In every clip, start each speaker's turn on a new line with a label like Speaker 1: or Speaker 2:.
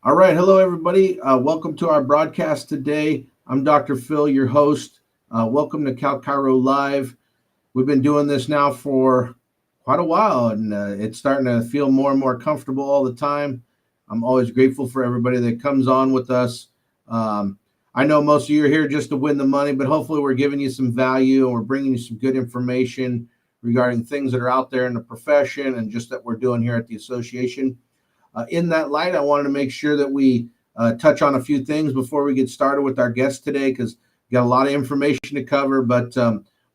Speaker 1: All right. Hello, everybody. Welcome to our broadcast today. I'm Dr. Phil, your host. Welcome to CalChiro Live. We've been doing this now for quite a while, and it's starting to feel more and more comfortable all the time. I'm always grateful for everybody that comes on with us. I know most of you are here just to win the money, but hopefully we're giving you some value and we're bringing you some good information regarding things that are out there in the profession and just that we're doing here at the association. In that light, I wanted to make sure that we touch on a few things before we get started with our guest today, because we got a lot of information to cover. But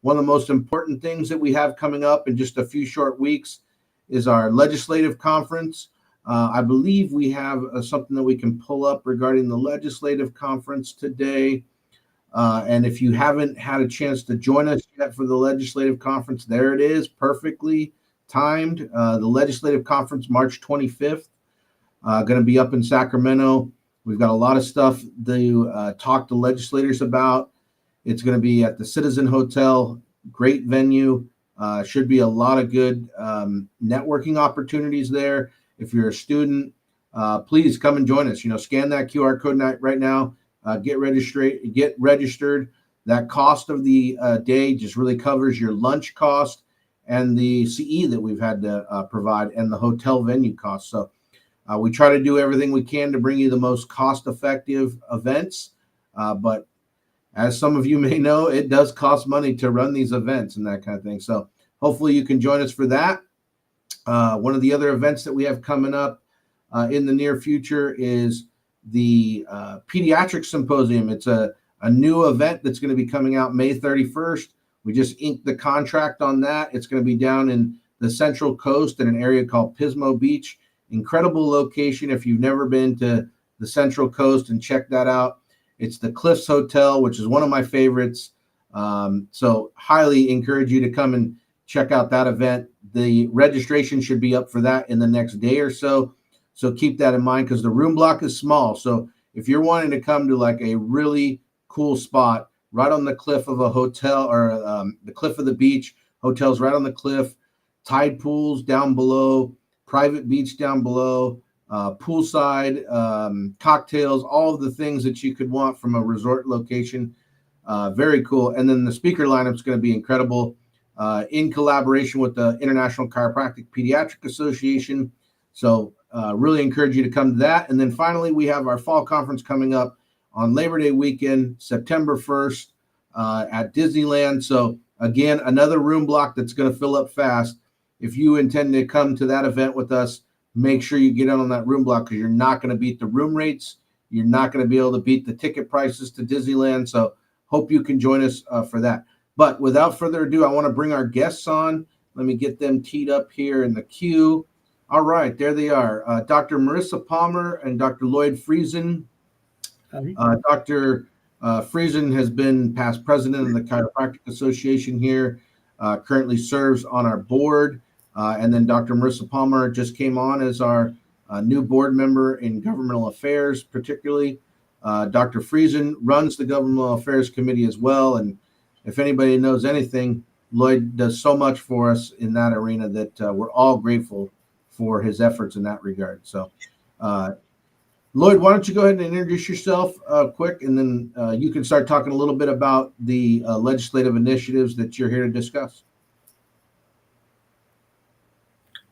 Speaker 1: one of the most important things that we have coming up in just a few short weeks is our legislative conference. I believe we have something that we can pull up regarding the legislative conference today. And if you haven't had a chance to join us yet for the legislative conference, there it is, perfectly timed. The legislative conference, March 25th. Going to be up in Sacramento. We've got a lot of stuff to talk to legislators about. It's going to be at the Citizen Hotel, great venue. Should be a lot of good networking opportunities there. If you're a student, please come and join us. Scan that QR code right now. Get registered. That cost of the day just really covers your lunch cost and the CE that we've had to provide and the hotel venue cost. So we try to do everything we can to bring you the most cost-effective events, but as some of you may know, it does cost money to run these events and that kind of thing. So hopefully you can join us for that. One of the other events that we have coming up in the near future is the Pediatric Symposium. It's a new event that's going to be coming out May 31st. We just inked the contract on that. It's going to be down in the Central Coast in an area called Pismo Beach. Incredible location if you've never been to the Central Coast, and check that out. It's the Cliffs Hotel, which is one of my favorites. So highly encourage you to come and check out that event. The registration should be up for that in the next day or so. So keep that in mind, because the room block is small. So if you're wanting to come to like a really cool spot right on the cliff of a hotel, or the cliff of the beach, hotels right on the cliff, tide pools down below, private beach down below, poolside, cocktails, all of the things that you could want from a resort location. Very cool. And then the speaker lineup is going to be incredible, in collaboration with the International Chiropractic Pediatric Association. So really encourage you to come to that. And then finally, we have our fall conference coming up on Labor Day weekend, September 1st, at Disneyland. So again, another room block that's going to fill up fast. If you intend to come to that event with us, make sure you get in on that room block, because you're not going to beat the room rates. You're not going to be able to beat the ticket prices to Disneyland. So hope you can join us for that. But without further ado, I want to bring our guests on. Let me get them teed up here in the queue. All right, there they are. Dr. Marissa Palmer and Dr. Lloyd Friesen. Dr. Friesen has been past president of the Chiropractic Association here, currently serves on our board. And then Dr. Marissa Palmer just came on as our new board member in governmental affairs, particularly. Dr. Friesen runs the governmental affairs committee as well. And if anybody knows anything, Lloyd does so much for us in that arena that we're all grateful for his efforts in that regard. So, Lloyd, why don't you go ahead and introduce yourself quick, and then you can start talking a little bit about the legislative initiatives that you're here to discuss.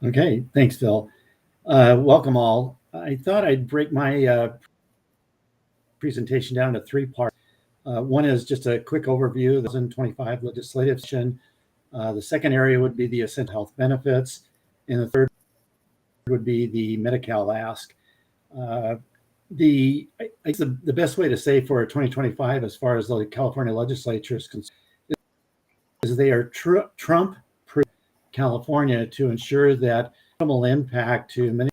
Speaker 2: Okay, thanks, Phil. Welcome all. I thought I'd break my presentation down to three parts. One is just a quick overview of the 2025 legislative session. The second area would be the essential health benefits, and the third would be the Medi-Cal ask. The best way to say for 2025, as far as the California legislature is concerned, is they are Trump California to ensure that minimal impact to many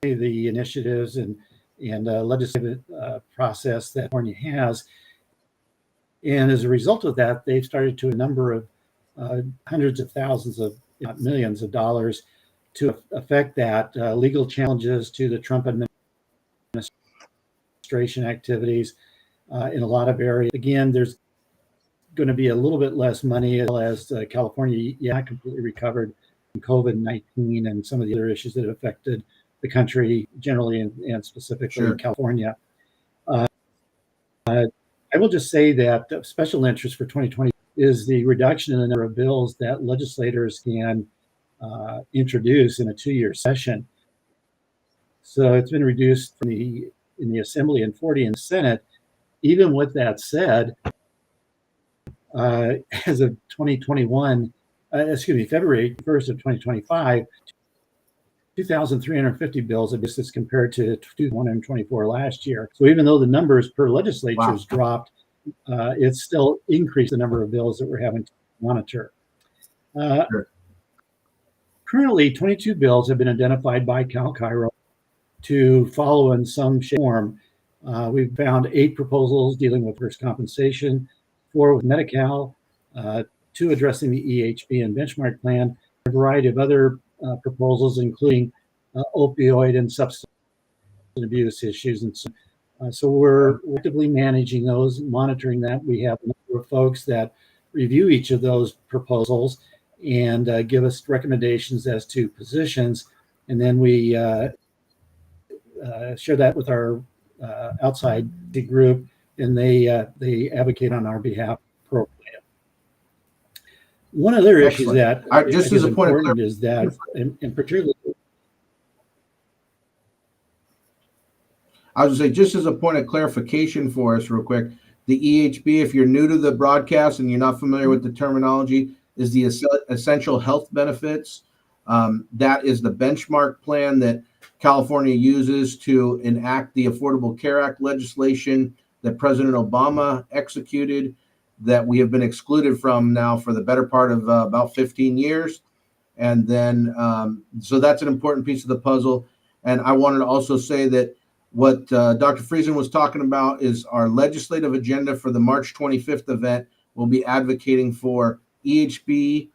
Speaker 2: of the initiatives and legislative process that California has. And as a result of that, they've started to a number of hundreds of thousands of millions of dollars to affect that, legal challenges to the Trump administration activities in a lot of areas. Again, there's going to be a little bit less money, as California not completely recovered from COVID-19 and some of the other issues that have affected the country generally and specifically
Speaker 1: Sure.
Speaker 2: California. I will just say that of special interest for 2020 is the reduction in the number of bills that legislators can introduce in a 2-year session. So it's been reduced in the Assembly and 40 in the Senate. Even with that said, as of 2021, February 1st of 2025, 2,350 bills have been as compared to 2,124 last year. So even though the numbers per legislatures dropped, it's still increased the number of bills that we're having to monitor.
Speaker 1: Sure.
Speaker 2: Currently, 22 bills have been identified by CalChiro to follow in some shape or form. We've found 8 proposals dealing with workers' compensation, 4 with Medi-Cal, 2 addressing the EHB and benchmark plan, a variety of other proposals, including opioid and substance abuse issues. And so we're actively managing those, monitoring that. We have a number of folks that review each of those proposals and give us recommendations as to positions. And then we share that with our outside group, and they advocate on our behalf appropriately. One other issue that
Speaker 1: just as a point
Speaker 2: important is that, in particular,
Speaker 1: I was going to say, just as a point of clarification for us real quick, the EHB, if you're new to the broadcast and you're not familiar with the terminology, is the essential health benefits. That is the benchmark plan that California uses to enact the Affordable Care Act legislation that President Obama executed, that we have been excluded from now for the better part of about 15 years. And then, so that's an important piece of the puzzle. And I wanted to also say that what Dr. Friesen was talking about is our legislative agenda for the March 25th event. We'll be advocating for EHB,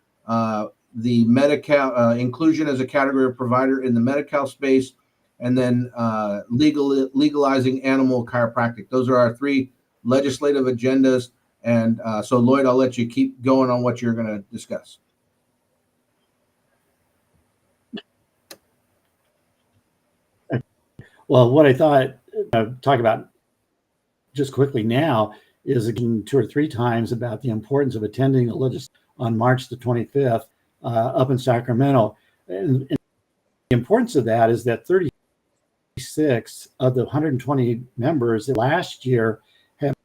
Speaker 1: the Medi-Cal inclusion as a category of provider in the Medi-Cal space, and then legalizing animal chiropractic. Those are our 3 legislative agendas. And so, Lloyd, I'll let you keep going on what you're going to discuss.
Speaker 2: Well, what I thought talk about just quickly now is again 2 or 3 times about the importance of attending the legislature on March the 25th up in Sacramento. And the importance of that is that 36 of the 120 members last year have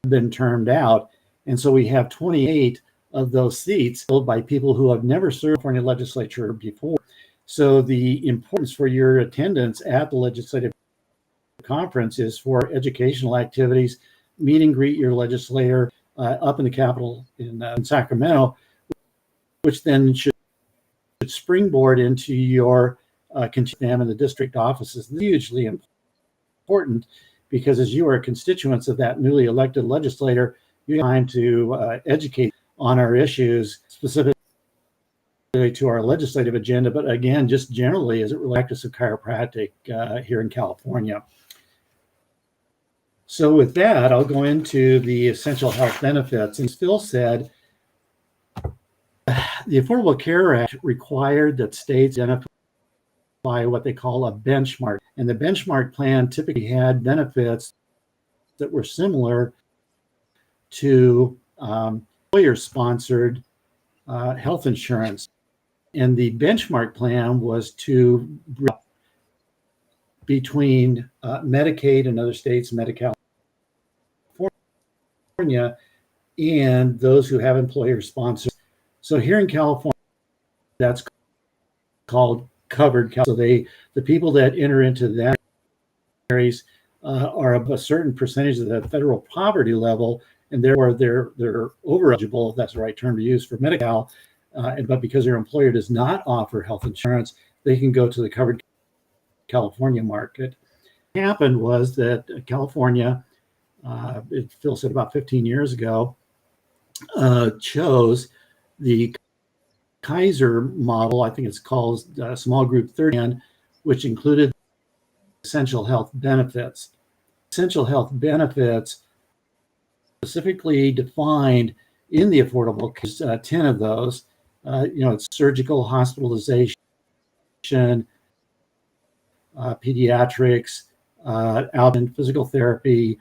Speaker 2: been termed out. And so we have 28 of those seats filled by people who have never served the California legislature before. So the importance for your attendance at the legislative conference is for educational activities, meet and greet your legislator up in the Capitol in Sacramento, which then should springboard into your them in the district offices. Hugely important, because as you are constituents of that newly elected legislator, you have time to educate on our issues, specifically to our legislative agenda, but again, just generally as it relates to chiropractic here in California. So with that, I'll go into the essential health benefits. And Phil said, the Affordable Care Act required that states identify what they call a benchmark. And the benchmark plan typically had benefits that were similar to employer-sponsored health insurance. And the benchmark plan was to between Medicaid and other states, Medi-Cal, and those who have employer-sponsored. So here in California, that's called covered. So the people that enter into that areas are of a certain percentage of the federal poverty level, and therefore they're over eligible, if that's the right term to use, for Medi-Cal. But because their employer does not offer health insurance, they can go to the covered California market. What happened was that California, Phil said about 15 years ago, chose the Kaiser model, I think it's called Small Group 30, which included essential health benefits. Essential health benefits specifically defined in the Affordable Care, 10 of those. It's surgical, hospitalization, pediatrics, outpatient physical therapy,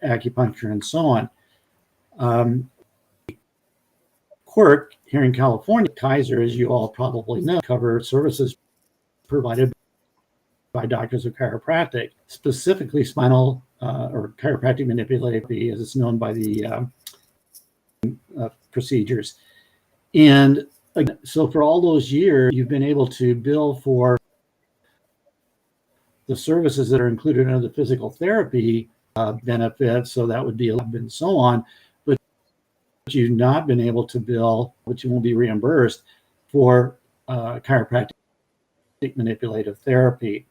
Speaker 2: acupuncture, and so on. Quirk here in California, Kaiser, as you all probably know, cover services provided by doctors of chiropractic, specifically spinal or chiropractic manipulative therapy, as it's known by the procedures. And so for all those years, you've been able to bill for the services that are included under the physical therapy benefits, so that would be a lab and so on, but you've not been able to bill, but you won't be reimbursed for chiropractic manipulative therapy.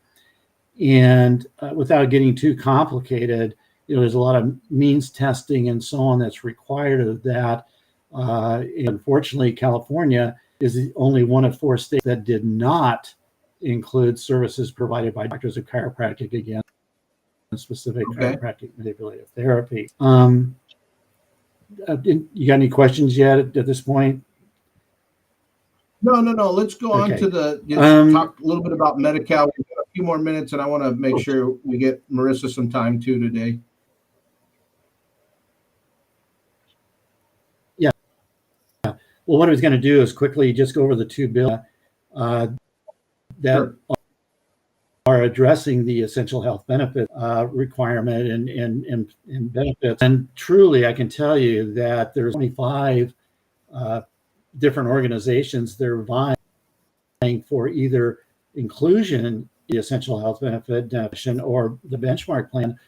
Speaker 2: And without getting too complicated, there's a lot of means testing and so on that's required of that. And unfortunately, California is the only one of 4 states that did not include services provided by doctors of chiropractic, again, specific chiropractic manipulative therapy. You got any questions yet at this point?
Speaker 1: No. Let's go on to talk a little bit about Medi-Cal. We've got a few more minutes, and I want to make sure we get Marissa some time too today.
Speaker 2: Yeah. Well, what I was going to do is quickly just go over the 2 bills that are addressing the essential health benefit requirement and benefits. And truly, I can tell you that there's 25 different organizations that are vying for either inclusion in the essential health benefit definition or the benchmark plan,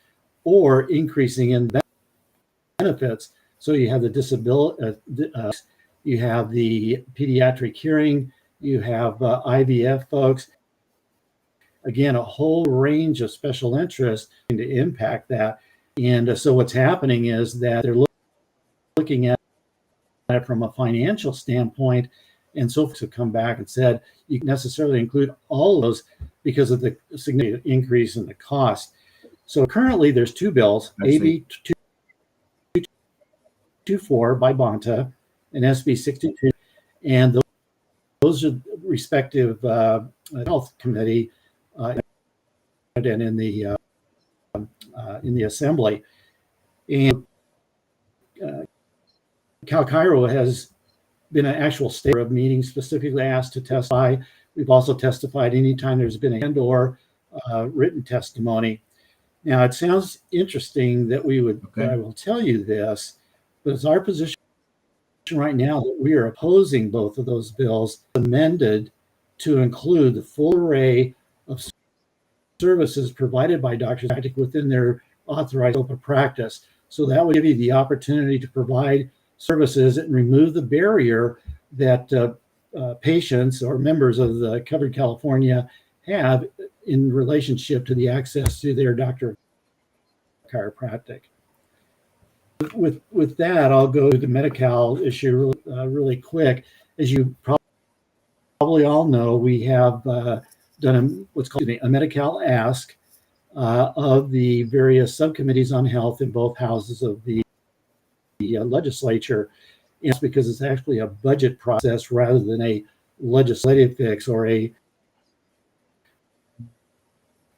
Speaker 2: or increasing in benefits. So you have the disability, you have the pediatric hearing, you have IVF folks. Again, a whole range of special interests to impact that. And so what's happening is that they're looking at it from a financial standpoint. And so folks have come back and said, you can necessarily include all of those because of the significant increase in the cost. So currently there's 2 bills, AB 224 by Bonta and SB 62. And those are respective health committee and in the assembly. And CalChiro has been an actual state of meetings specifically asked to testify. We've also testified anytime there's been a and/or written testimony. Now, it sounds interesting that we would, I will tell you this, but it's our position right now that we are opposing both of those bills amended to include the full array of services provided by doctors within their authorized scope of practice. So that would give you the opportunity to provide services and remove the barrier that patients or members of the covered California have in relationship to the access to their doctor of chiropractic. With that, I'll go to the Medi-Cal issue really quick. As you probably all know, we have done what's called a Medi-Cal ask of the various subcommittees on health in both houses of the legislature. And it's because it's actually a budget process rather than a legislative fix or a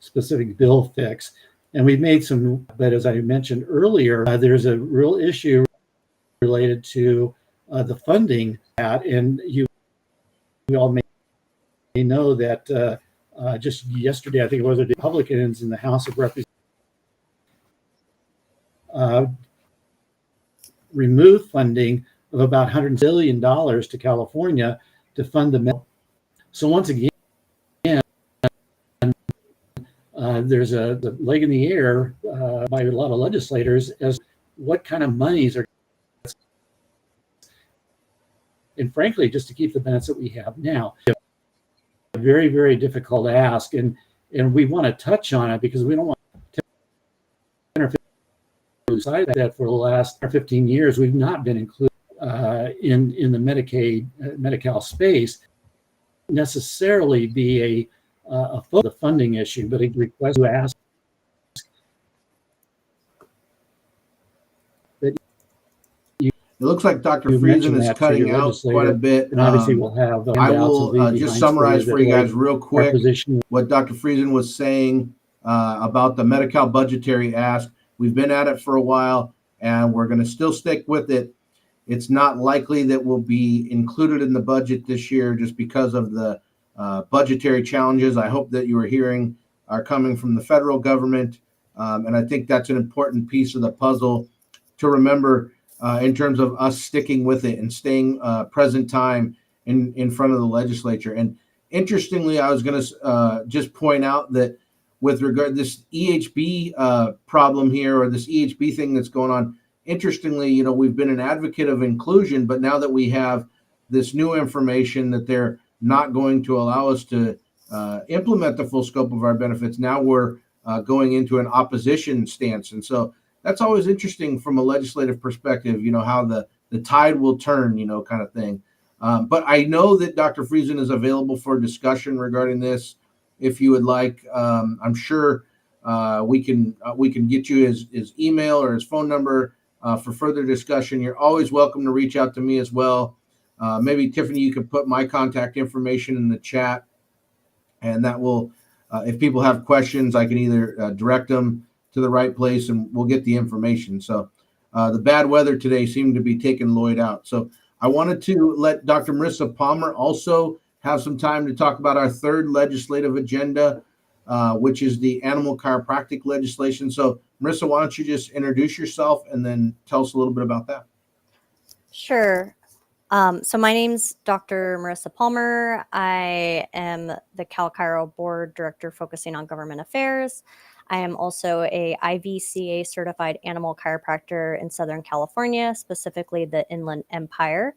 Speaker 2: specific bill fix. And we've made some, but as I mentioned earlier, there's a real issue related to the funding and you all may know that just yesterday, I think it was, the Republicans in the House of Representatives removed funding of about $100 billion to California to fund the bill. So once again, there's a leg in the air by a lot of legislators as what kind of monies are, and frankly, just to keep the benefits that we have now. A very, very difficult ask, and we want to touch on it because we don't want to decide that for the last 15 years we've not been included in the Medi-Cal space necessarily be a funding issue, but a request to ask that
Speaker 1: It looks like Dr.
Speaker 2: You
Speaker 1: Friesen
Speaker 2: mentioned
Speaker 1: is
Speaker 2: that for your
Speaker 1: cutting out quite a
Speaker 2: legislator,
Speaker 1: bit.
Speaker 2: and obviously we'll have the
Speaker 1: I
Speaker 2: handouts and
Speaker 1: will
Speaker 2: leave
Speaker 1: just
Speaker 2: behinds
Speaker 1: summarize for you guys
Speaker 2: that
Speaker 1: real
Speaker 2: our
Speaker 1: quick
Speaker 2: position.
Speaker 1: what Dr. Friesen was saying about the Medi-Cal budgetary ask. We've been at it for a while, and we're going to still stick with it. It's not likely that will be included in the budget this year just because of the budgetary challenges I hope that you are hearing are coming from the federal government. And I think that's an important piece of the puzzle to remember in terms of us sticking with it and staying present time in front of the legislature. And interestingly, I was going to just point out that with regard to this EHB problem here, or this EHB thing that's going on, interestingly, you know, we've been an advocate of inclusion, but now that we have this new information that they're not going to allow us to implement the full scope of our benefits, now we're going into an opposition stance. And so that's always interesting from a legislative perspective, you know, how the tide will turn, you know, kind of thing. But I know that Dr. Friesen is available for discussion regarding this if you would like. I'm sure we can get you his email or his phone number for further discussion. You're always welcome to reach out to me as well. Maybe Tiffany, you could put my contact information in the chat, and that will, if people have questions, I can either direct them to the right place and we'll get the information. So the bad weather today seemed to be taking Lloyd out. So I wanted to let Dr. Marissa Palmer also have some time to talk about our third legislative agenda, which is the animal chiropractic legislation. So Marissa, why don't you just introduce yourself and then tell us a little bit about that?
Speaker 3: Sure. So my name's Dr. Marissa Palmer. I am the CalChiro Board Director focusing on government affairs. I am also a IVCA certified animal chiropractor in Southern California, specifically the Inland Empire.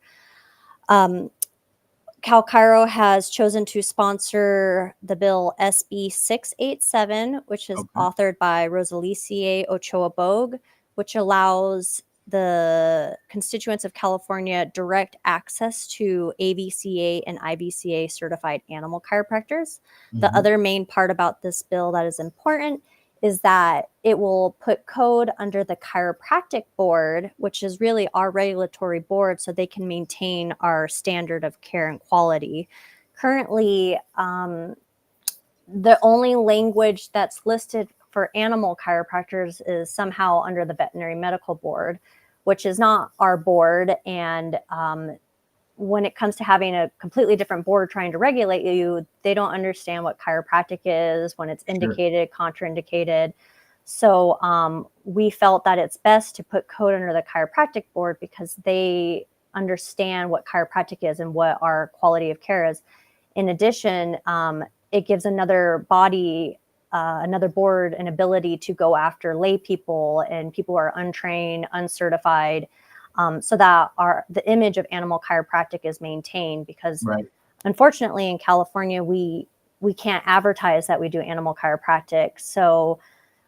Speaker 3: CalChiro has chosen to sponsor the bill SB 687, which is authored by Rosalicia Ochoa Bogue, which allows the constituents of California direct access to AVCA and IVCA certified animal chiropractors. The other main part about this bill that is important is that it will put code under the Chiropractic Board, which is really our regulatory board, so they can maintain our standard of care and quality. Currently, the only language that's listed for animal chiropractors is somehow under the Veterinary Medical Board, which is not our board. And when it comes to having a completely different board trying to regulate you, they don't understand what chiropractic is, when it's indicated, contraindicated. So we felt that it's best to put code under the Chiropractic Board because they understand what chiropractic is and what our quality of care is. In addition, it gives another body, another board, an ability to go after lay people and people who are untrained, uncertified, so that the image of animal chiropractic is maintained. Because unfortunately in California, we can't advertise that we do animal chiropractic. So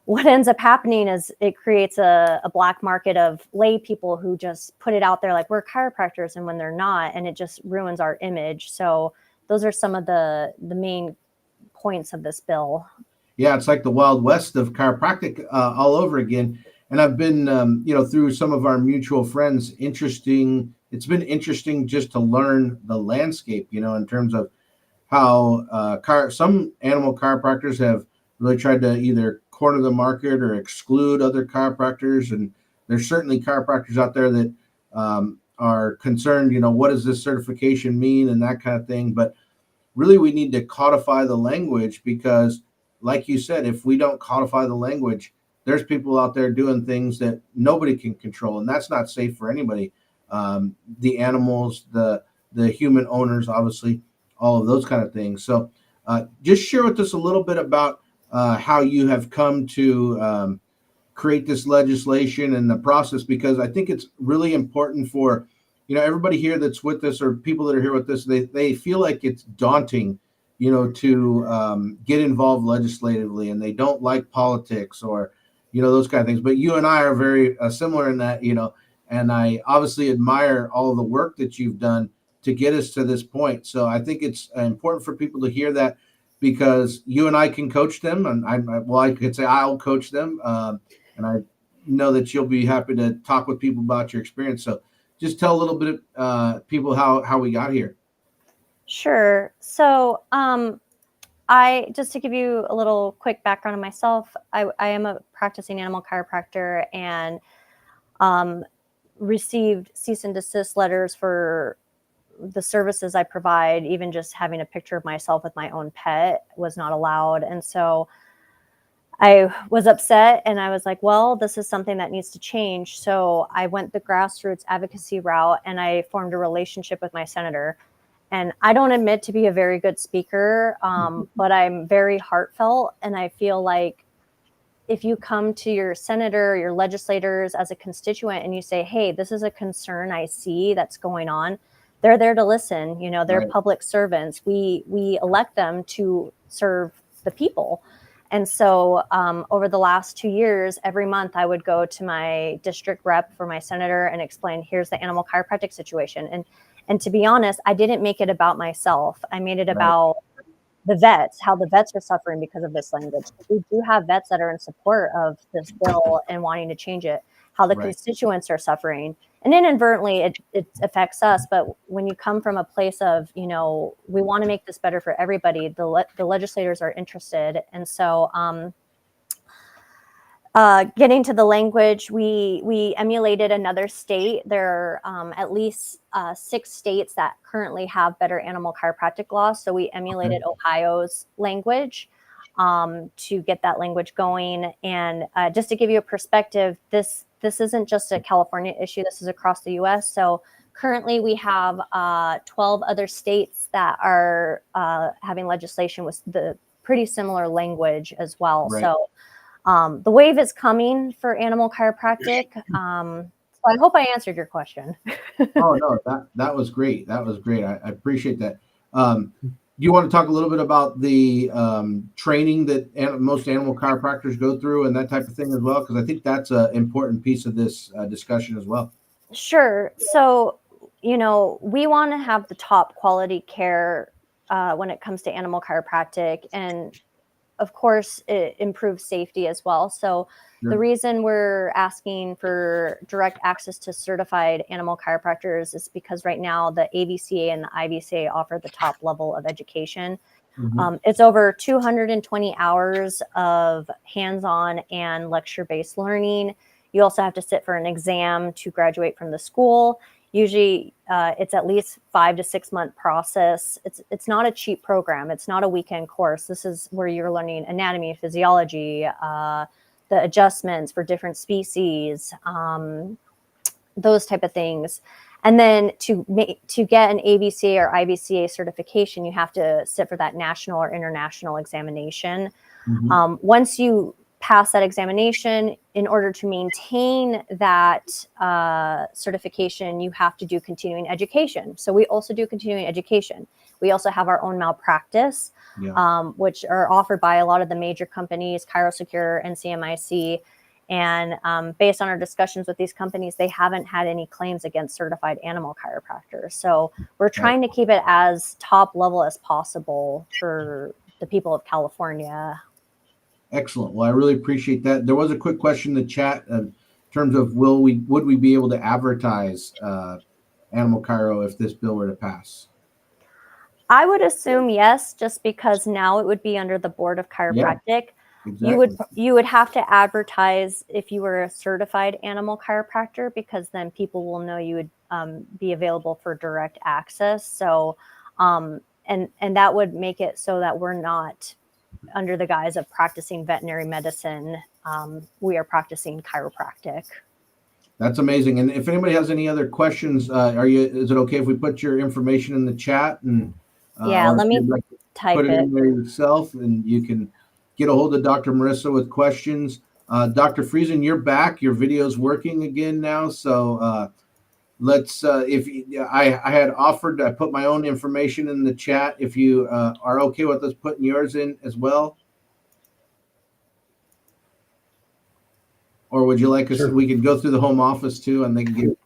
Speaker 3: what ends up happening is it creates a black market of lay people who just put it out there like we're chiropractors, and when they're not, and it just ruins our image. So those are some of the main points of this bill.
Speaker 1: Yeah, it's like the Wild West of chiropractic all over again. And I've been, you know, through some of our mutual friends, it's been interesting just to learn the landscape, you know, in terms of how some animal chiropractors have really tried to either corner the market or exclude other chiropractors. And there's certainly chiropractors out there that are concerned, you know, what does this certification mean and that kind of thing. But really, we need to codify the language because, like you said, if we don't codify the language, there's people out there doing things that nobody can control, and that's not safe for anybody. The animals, the human owners, obviously, all of those kind of things. So just share with us a little bit about how you have come to create this legislation and the process, because I think it's really important for, you know, everybody here that's with us or people that are here with us, they feel like it's daunting, you know, to get involved legislatively, and they don't like politics or, you know, those kind of things. But you and I are very similar in that, you know, and I obviously admire all of the work that you've done to get us to this point. So I think it's important for people to hear that, because you and I can coach them, and I could say I'll coach them, and I know that you'll be happy to talk with people about your experience. So just tell a little bit people how we got here.
Speaker 3: Sure. So, I just to give you a little quick background on myself, I am a practicing animal chiropractor and received cease and desist letters for the services I provide. Even just having a picture of myself with my own pet was not allowed. And so I was upset and I was like, well, this is something that needs to change. So I went the grassroots advocacy route and I formed a relationship with my senator. And I don't admit to be a very good speaker, but I'm very heartfelt. And I feel like if you come to your senator, your legislators as a constituent and you say, hey, this is a concern I see that's going on, they're there to listen. You know, they're
Speaker 1: Right.
Speaker 3: public servants. We elect them to serve the people. And so over the last 2 years, every month I would go to my district rep for my senator and explain, here's the animal chiropractic situation. And to be honest, I didn't make it about myself. I made it about the vets, how the vets are suffering because of this language. We do have vets that are in support of this bill and wanting to change it, how the constituents are suffering. And inadvertently, it affects us. But when you come from a place of, you know, we want to make this better for everybody, the legislators are interested. And so getting to the language, we emulated another state. There are at least 6 states that currently have better animal chiropractic laws. So we emulated Ohio's language to get that language going. And just to give you a perspective, this isn't just a California issue. This is across the U.S. So currently we have 12 other states that are having legislation with the pretty similar language as well.
Speaker 1: Right.
Speaker 3: So the wave is coming for animal chiropractic. So I hope I answered your question.
Speaker 1: Oh, no, that was great. That was great. I appreciate that. Do you want to talk a little bit about the training that most animal chiropractors go through and that type of thing as well? Because I think that's an important piece of this discussion as well.
Speaker 3: Sure. So, you know, we want to have the top quality care when it comes to animal chiropractic. And of course, it improves safety as well. So the reason we're asking for direct access to certified animal chiropractors is because right now the AVCA and the IVCA offer the top level of education. It's over 220 hours of hands-on and lecture-based learning. You also have to sit for an exam to graduate from the school. Usually it's at least 5 to 6 month process. It's not a cheap program. It's not a weekend course. This is where you're learning anatomy, physiology, the adjustments for different species, those type of things. And then to get an AVCA or IVCA certification, you have to sit for that national or international examination. Once you pass that examination, in order to maintain that certification, you have to do continuing education. So we also do continuing education. We also have our own malpractice, which are offered by a lot of the major companies, ChiroSecure and CMIC. And based on our discussions with these companies, they haven't had any claims against certified animal chiropractors. So we're trying to keep it as top level as possible for the people of California.
Speaker 1: Excellent. Well, I really appreciate that. There was a quick question in the chat in terms of would we be able to advertise animal chiro if this bill were to pass?
Speaker 3: I would assume yes, just because now it would be under the Board of Chiropractic.
Speaker 1: Exactly.
Speaker 3: You would have to advertise if you were a certified animal chiropractor, because then people will know you would be available for direct access. So and that would make it so that we're not under the guise of practicing veterinary medicine. We are practicing chiropractic.
Speaker 1: That's amazing. And if anybody has any other questions, is it okay if we put your information in the chat? And
Speaker 3: let me type
Speaker 1: put it
Speaker 3: it
Speaker 1: in there yourself, and you can get a hold of Dr. Marissa with questions. Dr. Friesen, you're back. Your video's working again now. So let's, I had offered, I put my own information in the chat. If you are okay with us putting yours in as well. Or would you like us, we could go through the home office too, and they can get,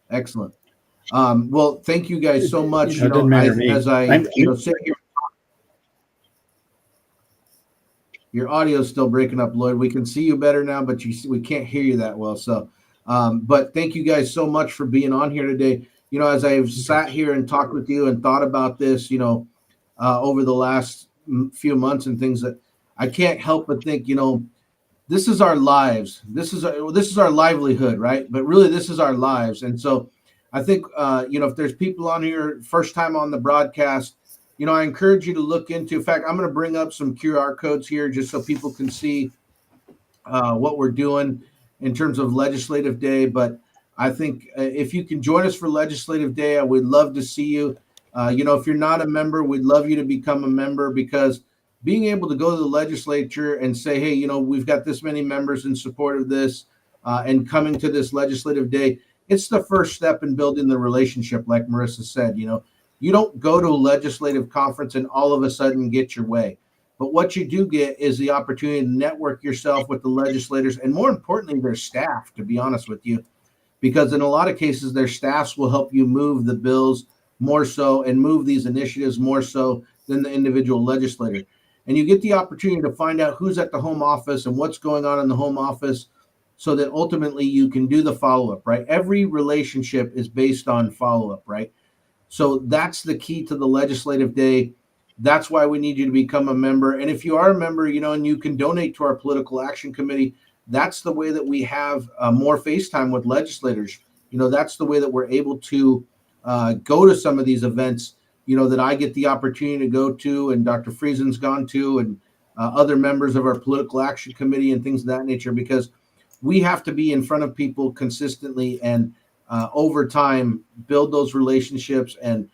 Speaker 1: excellent. Well, thank you guys so much.
Speaker 2: It doesn't matter to me.
Speaker 1: As I sit here, your audio is still breaking up, Lloyd. We can see you better now, but we can't hear you that well. So But thank you guys so much for being on here today. As I've sat here and talked with you and thought about this, over the last few months and things, that I can't help but think, this is our lives. This is our livelihood, right? But really, this is our lives. And so I think, if there's people on here, first time on the broadcast, I encourage you to look into. In fact, I'm going to bring up some QR codes here just so people can see what we're doing in terms of Legislative Day. But I think if you can join us for Legislative Day, I would love to see you. If you're not a member, we'd love you to become a member, because being able to go to the legislature and say, hey, we've got this many members in support of this, and coming to this Legislative Day, it's the first step in building the relationship. Like Marissa said, you don't go to a legislative conference and all of a sudden get your way. But what you do get is the opportunity to network yourself with the legislators, and more importantly, their staff, to be honest with you, because in a lot of cases, their staffs will help you move the bills more so and move these initiatives more so than the individual legislator. And you get the opportunity to find out who's at the home office and what's going on in the home office, so that ultimately you can do the follow-up, right? Every relationship is based on follow-up, right? So that's the key to the Legislative Day. That's why we need you to become a member. And if you are a member, and you can donate to our Political Action Committee, that's the way that we have more FaceTime with legislators. That's the way that we're able to go to some of these events, that I get the opportunity to go to, and Dr. Friesen's gone to, and other members of our Political Action Committee and things of that nature, because we have to be in front of people consistently and over time build those relationships and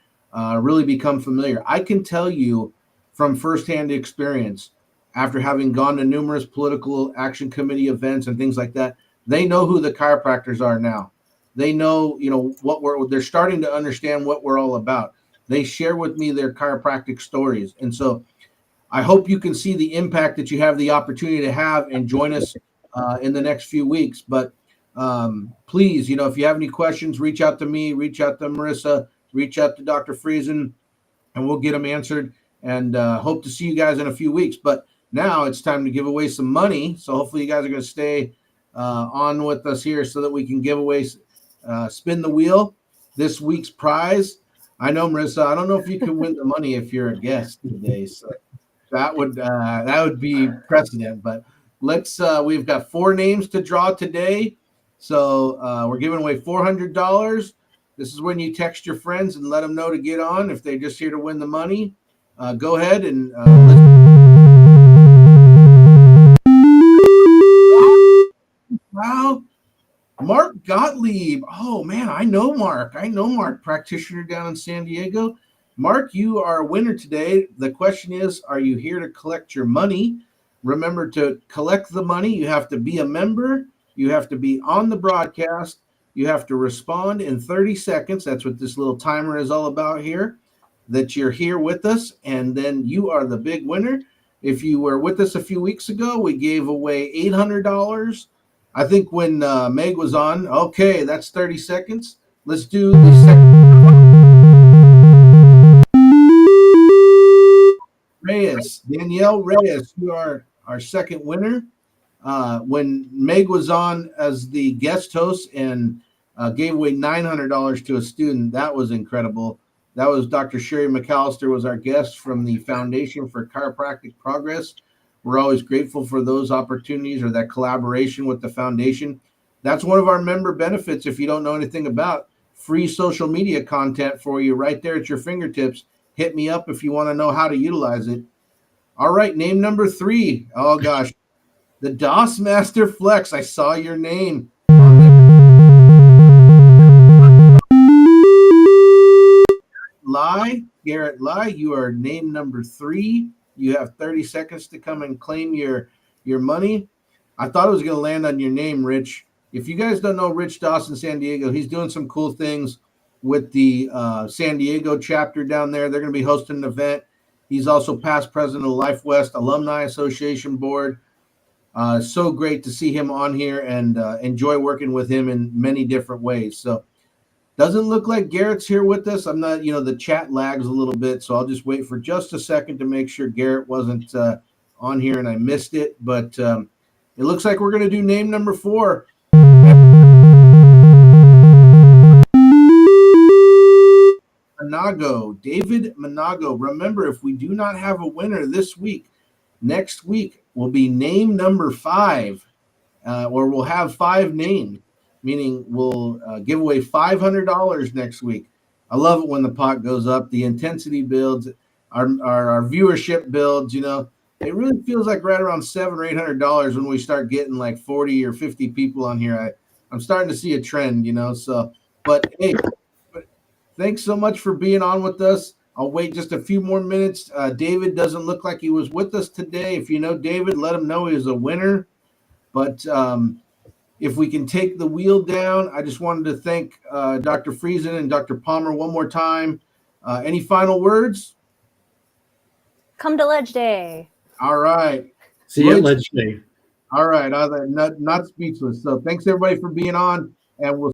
Speaker 1: really become familiar. I can tell you from firsthand experience, after having gone to numerous Political Action Committee events and things like that, they know who the chiropractors are now. They know, they're starting to understand what we're all about. They share with me their chiropractic stories. And so I hope you can see the impact that you have the opportunity to have, and join us in the next few weeks. But please, if you have any questions, reach out to me, reach out to Marissa, reach out to Dr. Friesen, and we'll get them answered. And hope to see you guys in a few weeks. But now it's time to give away some money. So hopefully you guys are going to stay on with us here so that we can give away, spin the wheel, this week's prize. I know, Marissa, I don't know if you can win the money if you're a guest today. So that would be precedent. But we've got 4 names to draw today. So we're giving away $400. This is when you text your friends and let them know to get on if they're just here to win the money. Go ahead and wow, Mark Gottlieb. Oh man, I know Mark, practitioner down in San Diego. Mark, you are a winner today. The question is, are you here to collect your money? Remember, to collect the money, you have to be a member, you have to be on the broadcast, you have to respond in 30 seconds. That's what this little timer is all about here, that you're here with us, and then you are the big winner. If you were with us a few weeks ago, we gave away $800. I think when Meg was on. Okay, that's 30 seconds. Let's do the second. Reyes, Danielle Reyes, you are our second winner. When Meg was on as the guest host and gave away $900 to a student, that was incredible. That was Dr. Sherry McAllister was our guest from the Foundation for Chiropractic Progress. We're always grateful for those opportunities or that collaboration with the foundation. That's one of our member benefits. If you don't know anything about free social media content for you right there at your fingertips, hit me up if you want to know how to utilize it. All right, name number 3. Oh gosh, the DOS Master Flex. I saw your name. Garrett Lai, you are name number 3. You have 30 seconds to come and claim your money. I thought it was going to land on your name, Rich. If you guys don't know Rich Doss in San Diego, he's doing some cool things with the San Diego chapter down there. They're going to be hosting an event. He's also past president of Life West Alumni Association Board. So great to see him on here and enjoy working with him in many different ways. So doesn't look like Garrett's here with us. I'm not, the chat lags a little bit, so I'll just wait for just a second to make sure Garrett wasn't on here and I missed it. But it looks like we're going to do name number 4. Manago. David Manago. Remember, if we do not have a winner this week, next week will be name number 5, or we'll have 5 named, meaning we'll give away $500 next week. I love it when the pot goes up, the intensity builds, our viewership builds. You know, it really feels like right around $700 or $800 when we start getting like 40 or 50 people on here. I'm starting to see a trend, you know. So, but hey, thanks so much for being on with us. I'll wait just a few more minutes. David doesn't look like he was with us today. If you know David, let him know he was a winner. But if we can take the wheel down, I just wanted to thank Dr. Friesen and Dr. Palmer one more time. Any final words?
Speaker 3: Come to Ledge Day.
Speaker 1: All right.
Speaker 2: See you at Ledge Day.
Speaker 1: All right. Not speechless. So thanks everybody for being on, and we'll